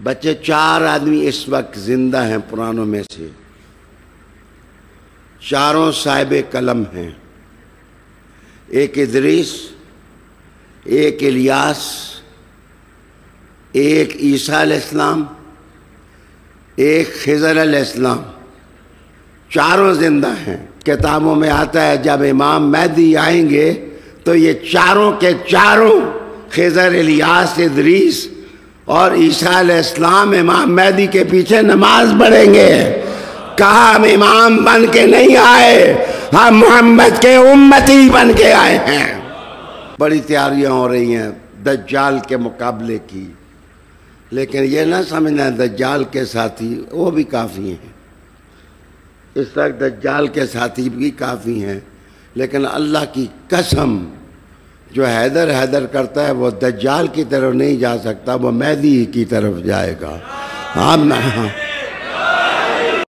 بچے 4 آدمی اس وقت زندہ ہیں پرانوں میں سے، چاروں صاحب قلم ہیں، ایک ادریس، ایک الیاس، ایک عیسیٰ علیہ السلام، ایک خضر علیہ السلام، چاروں زندہ ہیں۔ کتابوں میں آتا ہے جب امام مہدی آئیں گے تو یہ چاروں کے چاروں خضر، الیاس، ادریس اور عیسیٰ علیہ السلام امام مہدی کے پیچھے نماز پڑھیں گے۔ کہا ہم امام بن کے نہیں آئے، ہم محمد کے امتی بن کے آئے ہیں۔ بڑی تیاریاں ہو رہی ہیں دجال کے مقابلے کی، لیکن یہ نہ سمجھنا دجال کے ساتھی وہ بھی کافی ہیں، اس وقت دجال کے ساتھی بھی کافی ہیں، لیکن اللہ کی قسم جو حیدر حیدر کرتا ہے وہ دجال کی طرف نہیں جا سکتا، وہ مہدی کی طرف جائے گا۔